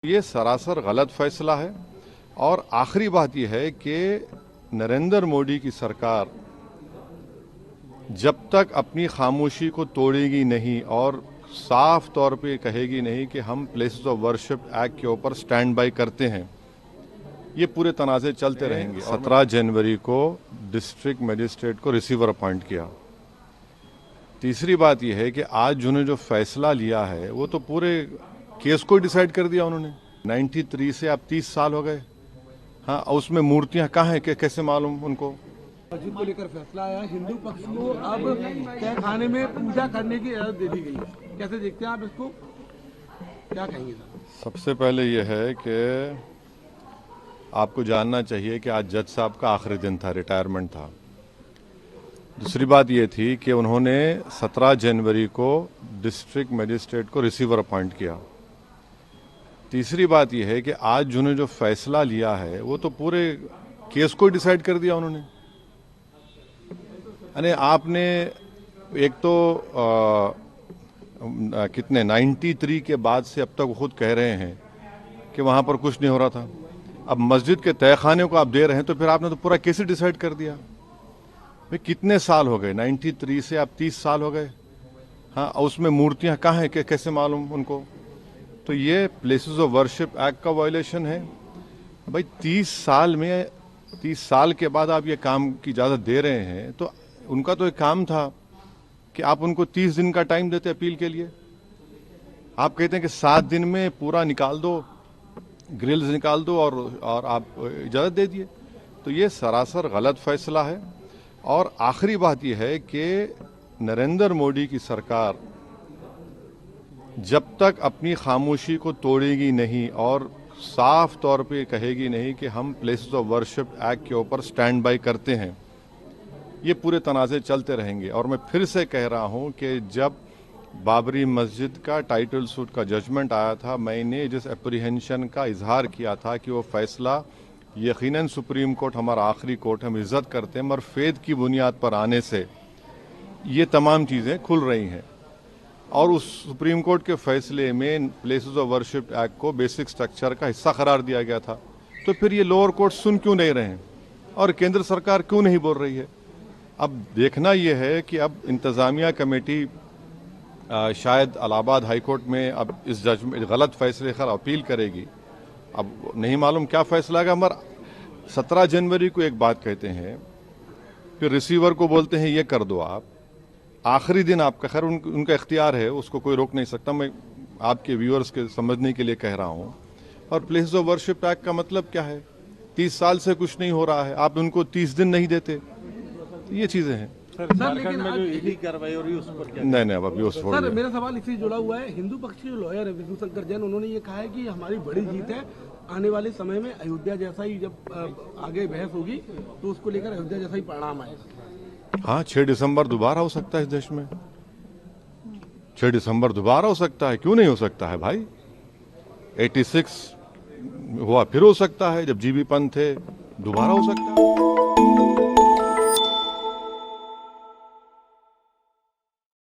ये सरासर गलत फैसला है। और आखिरी बात यह है कि नरेंद्र मोदी की सरकार जब तक अपनी खामोशी को तोड़ेगी नहीं और साफ तौर पे कहेगी नहीं कि हम प्लेसेस ऑफ वर्शिप एक्ट के ऊपर स्टैंड बाय करते हैं, ये पूरे तनाज़े चलते रहेंगे। 17 जनवरी को डिस्ट्रिक्ट मजिस्ट्रेट को रिसीवर अपॉइंट किया। तीसरी बात यह है कि आज जिन्होंने जो फैसला लिया है वो तो पूरे केस को डिसाइड कर दिया उन्होंने। 93 से अब 30 साल हो गए। हाँ, उसमें मूर्तियां कहाँ हैं, कैसे मालूम उनको? मस्जिद को लेकर फैसला आया, हिंदू पक्ष को अब तहखाने में पूजा करने की इजाजत दे दी गई है। कैसे देखते हैं आप इसको, क्या कहेंगे सर? सबसे पहले यह है कि आपको जानना चाहिए कि आज जज साहब का आखिरी दिन था, रिटायरमेंट था। दूसरी बात यह थी कि उन्होंने 17 जनवरी को डिस्ट्रिक्ट मजिस्ट्रेट को रिसीवर अपॉइंट किया। तीसरी बात यह है कि आज जिन्होंने जो फैसला लिया है वो तो पूरे केस को डिसाइड कर दिया उन्होंने। यानी आपने एक तो कितने 93 के बाद से अब तक वो खुद कह रहे हैं कि वहां पर कुछ नहीं हो रहा था। अब मस्जिद के तहखाने को आप दे रहे हैं तो फिर आपने तो पूरा केस ही डिसाइड कर दिया। भाई कितने साल हो गए, 93 से अब 30 साल हो गए। हाँ, उसमें मूर्तियां कहाँ हैं, कैसे मालूम उनको? तो ये प्लेसेस ऑफ वर्शिप एक्ट का वायलेशन है। भाई 30 साल के बाद आप ये काम की इजाज़त दे रहे हैं तो उनका तो एक काम था कि आप उनको 30 दिन का टाइम देते अपील के लिए। आप कहते हैं कि 7 दिन में पूरा निकाल दो, ग्रिल्स निकाल दो और आप इजाज़त दे दिए। तो ये सरासर गलत फैसला है। और आखिरी बात यह है कि नरेंद्र मोदी की सरकार जब तक अपनी खामोशी को तोड़ेगी नहीं और साफ तौर पे कहेगी नहीं कि हम प्लेसेस ऑफ वर्शिप एक्ट के ऊपर स्टैंड बाय करते हैं, ये पूरे तनाज़े चलते रहेंगे। और मैं फिर से कह रहा हूं कि जब बाबरी मस्जिद का टाइटल सूट का जजमेंट आया था, मैंने जिस एप्रीहेंशन का इजहार किया था कि वो फैसला यकीनन सुप्रीम कोर्ट हमारा आखिरी कोर्ट, हम इज्जत करते हैं, मगर फेद की बुनियाद पर आने से ये तमाम चीज़ें खुल रही हैं। और उस सुप्रीम कोर्ट के फैसले में प्लेसेस ऑफ वर्शिप एक्ट को बेसिक स्ट्रक्चर का हिस्सा करार दिया गया था। तो फिर ये लोअर कोर्ट सुन क्यों नहीं रहे हैं और केंद्र सरकार क्यों नहीं बोल रही है? अब देखना यह है कि अब इंतज़ामिया कमेटी शायद इलाहाबाद हाई कोर्ट में अब इस जजमेंट गलत फैसले पर अपील करेगी। अब नहीं मालूम क्या फैसला आएगा। मगर 17 जनवरी को एक बात कहते हैं, फिर रिसीवर को बोलते हैं ये कर दो आप, आखिरी दिन आपका। खैर उनका इख्तियार है, उसको कोई रोक नहीं सकता। मैं आपके व्यूअर्स के समझने के लिए कह रहा हूं। और प्लेसेस ऑफ वर्शिप एक्ट का मतलब क्या है? 30 साल से कुछ नहीं हो रहा है, आप उनको 30 दिन नहीं देते। ये चीजें हैं सर, लेकिन में जो ईडी कार्रवाई हो रही है उस पर क्या? नहीं अभी उस सर, मेरा सवाल इससे जुड़ा हुआ है। हिंदू पक्ष के लॉयर है विष्णु शंकर जैन, उन्होंने ये कहा है कि हमारी बड़ी जीत है। आने वाले समय में अयोध्या जैसा ही जब आगे बहस होगी तो उसको लेकर अयोध्या जैसा ही परिणाम आएगा। हाँ, 6 दिसंबर दोबारा हो सकता है इस देश में। 6 दिसंबर दोबारा हो सकता है, क्यों नहीं हो सकता है भाई? 86 हुआ, फिर हो सकता है। जब जीबी पंत थे, दोबारा हो सकता है।